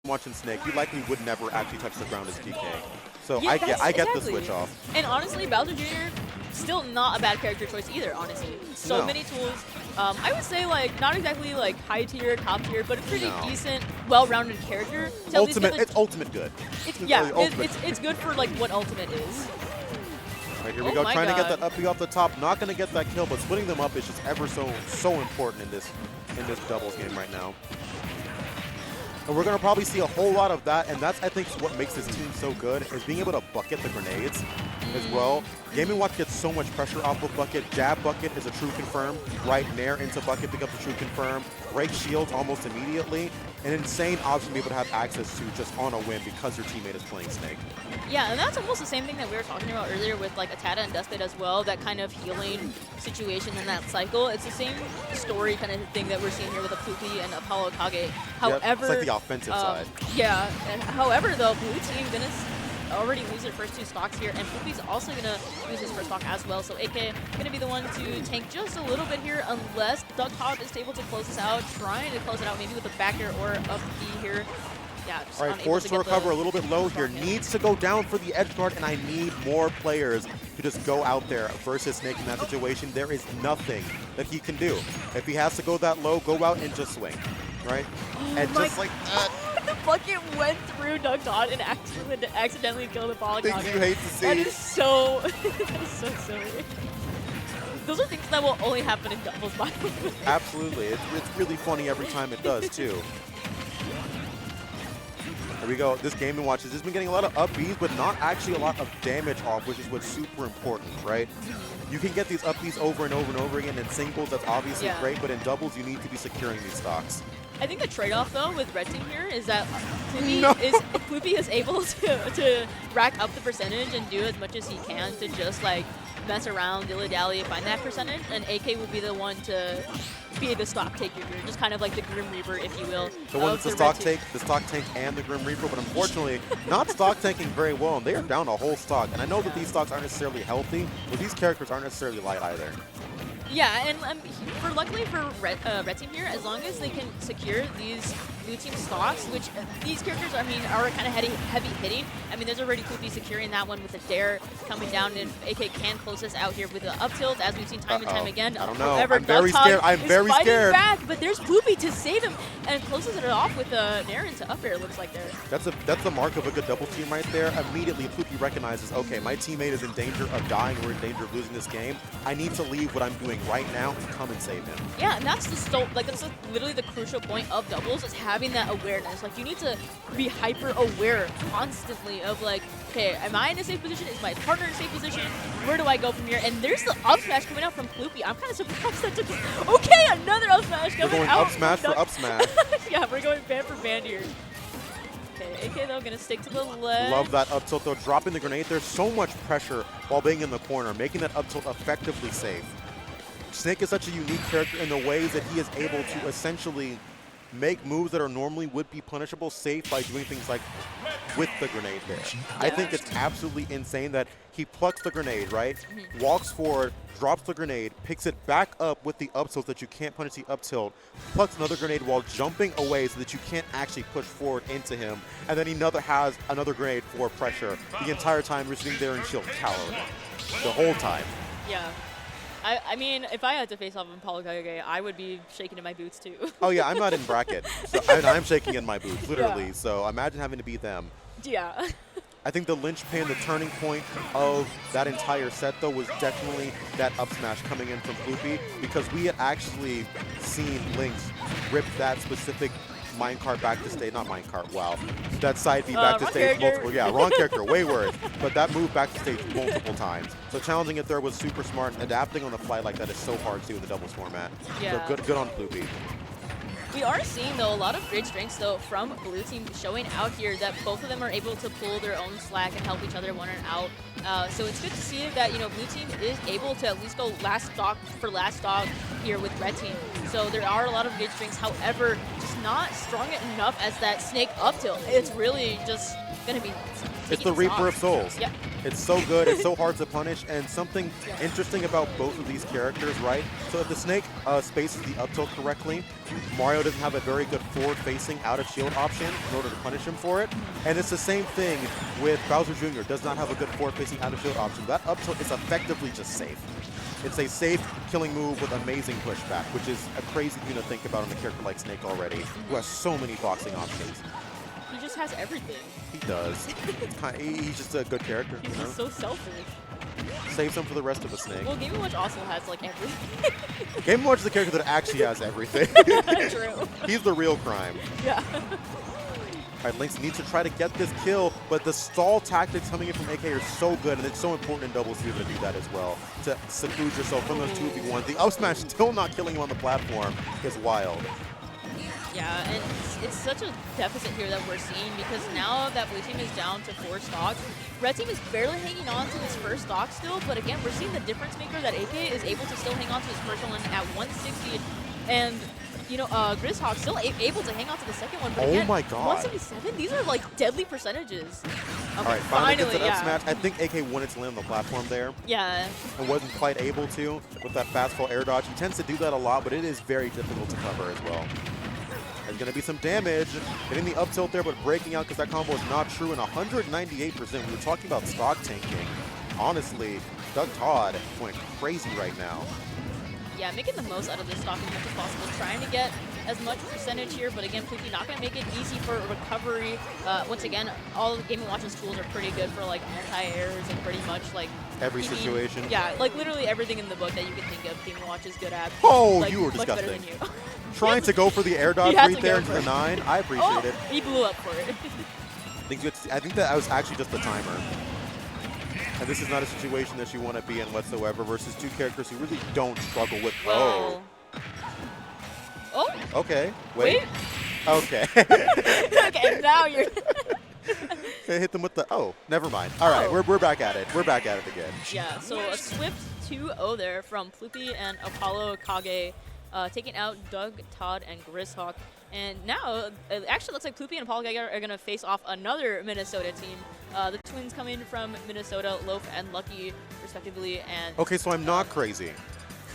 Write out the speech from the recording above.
watching Snake, you likely would never actually touch the ground as GK. So Yeah, I get the exactly. switch off. And honestly, Bowser Jr. still not a bad character choice either, honestly. So No. many tools. I would say like not exactly like high tier, top tier, but a pretty No. decent, well-rounded character. to at least Ultimate, get the- it's ultimate good. yeah, really ultimate. it's good for like what ultimate is. All right, here we Oh go, my trying to get God. that uppy off the top. Not going to get that kill, but splitting them up is just ever so important in this doubles game right now. And we're going to probably see a whole lot of that, and that's, I think, what makes this team so good, is being able to bucket the grenades as well. Game & Watch gets so much pressure off of bucket. Jab bucket is a true confirm. Right nair into bucket becomes a true confirm. Break shields almost immediately. An insane option to be able to have access to just on a whim because your teammate is playing Snake. Yeah, and that's almost the same thing that we were talking about earlier with like Atada and Dustbait as well, that kind of healing situation in that cycle. It's the same story kind of thing that we're seeing here with a Ploopy and ApolloKage. However, Yep, it's like the offensive side. Yeah, and however though, blue team gonna already lose their first 2 stocks here, and Ploopy's also gonna lose his first stock as well. So AK gonna be the one to tank just a little bit here, unless Todd is able to close this out, trying to close it out maybe with a back air or up B here. Yeah, just All right, forced to recover a little bit low here. Needs to go down for the edge guard, and I need more players to just go out there versus Snake in that situation. There is nothing that he can do. If he has to go that low, go out and just swing, right? And just like that. The bucket went through Todd and accidentally killed the ball. Things you hate to see. That is so, that is so silly. Those are things that will only happen in doubles, by the way. Absolutely. It's really funny every time it does, too. There we go. This Game & Watch has just been getting a lot of up Bs, but not actually a lot of damage off, which is what's super important, right? You can get these up Bs over and over and over again in singles. That's obviously great, but in doubles, you need to be securing these stocks. I think the trade-off, though, with Red Team here is that Ploopy is able to rack up the percentage and do as much as he can to just, like, mess around, dilly-dally, find that percentage, and AK would be the one to be the stock taker here, just kind of like the Grim Reaper, if you will. The one that's the stock tank and the Grim Reaper, but unfortunately not stock tanking very well, and they are down a whole stock. And I know that these stocks aren't necessarily healthy, but these characters aren't necessarily light either. Yeah, and luckily for Red Team here, as long as they can secure these blue team stocks, which these characters, I mean, are kind of heavy hitting. I mean, there's already Ploopy securing that one with a dare coming down, and AK can close this out here with the up tilt, as we've seen time and time again. I don't know. However, I'm very scared. I'm very scared. Back, but there's Ploopy to save him, and closes it off with a nair into up air, it looks like there. That's the mark of a good double team right there. Immediately, Ploopy recognizes, okay, my teammate is in danger of dying or in danger of losing this game. I need to leave what I'm doing right now and come and save him. Yeah, and that's that's literally the crucial point of doubles, is having that awareness. Like, you need to be hyper aware constantly of like, okay, am I in a safe position? Is my partner in a safe position? Where do I go from here? And there's the up smash coming out from Ploopy. I'm kind of surprised that took it. Okay, another up smash coming out. We're going up smash for up smash. Yeah, we're going band for band here. Okay, AK though gonna stick to the ledge. Love that up tilt though, dropping the grenade. There's so much pressure while being in the corner, making that up tilt effectively safe. Snake is such a unique character in the ways that he is able to essentially make moves that are normally would be punishable safe by doing things like with the grenade there. I think it's absolutely insane that he plucks the grenade, right? Walks forward, drops the grenade, picks it back up with the up tilt so that you can't punish the up tilt, plucks another grenade while jumping away so that you can't actually push forward into him, and then he has another grenade for pressure. The entire time you're sitting there and shield cowering the whole time. Yeah. I mean, if I had to face off with ApolloKage, I would be shaking in my boots too. Oh yeah, I'm not in bracket. So I'm shaking in my boots, literally. Yeah. So imagine having to beat them. Yeah. I think the linchpin, the turning point of that entire set, though, was definitely that up smash coming in from Ploopy, because we had actually seen Lynx rip that specific minecart back to stage, not minecart, wow. That side B back to stage multiple, yeah, wrong character, way worse. But that move back to stage multiple times. So challenging it there was super smart. Adapting on the fly like that is so hard too in the doubles format. Yeah. So good on Ploopy. We are seeing, though, a lot of great strengths, though, from Blue Team showing out here that both of them are able to pull their own slack and help each other one and out. So it's good to see that, you know, Blue Team is able to at least go last stock for last stock here with Red Team. So there are a lot of good strengths, however, just not strong enough as that Snake up tilt. It's really just going to be It's the Reaper of Souls. Yep. It's so good. It's so hard to punish. And something interesting about both of these characters, right? So if the Snake spaces the up tilt correctly, Mario doesn't have a very good forward-facing out-of-shield option in order to punish him for it. And it's the same thing with Bowser Jr. does not have a good forward-facing out-of-shield option. That up tilt is effectively just safe. It's a safe killing move with amazing pushback, which is a crazy thing to think about on a character like Snake already, who has so many boxing options. He just has everything. He does. He's just a good character. He's just so selfish. Saves him for the rest of the Snake. Well, Game & Watch also has like everything. Game & Watch is the character that actually has everything. True. He's the real crime. Yeah. All right, Lynx needs to try to get this kill, but the stall tactics coming in from AK are so good, and it's so important in doubles to be able to do that as well, to seclude yourself from those 2v1s. The up smash still not killing him on the platform is wild. Yeah, and it's such a deficit here that we're seeing, because now that blue team is down to 4 stocks, red team is barely hanging on to his first stock still, but again, we're seeing the difference maker that AK is able to still hang on to his first one at 160, and you know, Grizhawk still able to hang on to the second one, but again, my God. 177, these are like deadly percentages. Okay, All right, finally gets an up yeah. smash. I think AK wanted to land on the platform there. Yeah. And wasn't quite able to with that fastball air dodge. He tends to do that a lot, but it is very difficult to cover as well. There's going to be some damage. Getting the up tilt there, but breaking out because that combo is not true. And 198%. We were talking about stock tanking. Honestly, Todd going crazy right now. Yeah, making the most out of this stock as much as possible. Trying to get as much percentage here, but again, Ploopy not going to make it easy for recovery. Once again, all of Game & Watch's tools are pretty good for like anti-airs and pretty much like every situation. Yeah, like literally everything in the book that you can think of, Game & Watch is good at. Oh, like, you were much better disgusting. than you. Trying to go for the air dodge right there into the 9. I appreciate it. He blew up for it. I think that was actually just the timer. And this is not a situation that you want to be in whatsoever versus two characters who really don't struggle with. Whoa. Oh. Okay. Wait. Okay. Okay, now you're. Hit them with the. Oh, never mind. All right, we're back at it. We're back at it again. Yeah. So a swift 2-0 there from Ploopy and ApolloKage, taking out Doug, Todd, and Grizhawk. And now, it actually looks like Ploopy and ApolloKage are going to face off another Minnesota team. The twins come in from Minnesota, Loaf and Lucky, respectively. And okay, so I'm not crazy.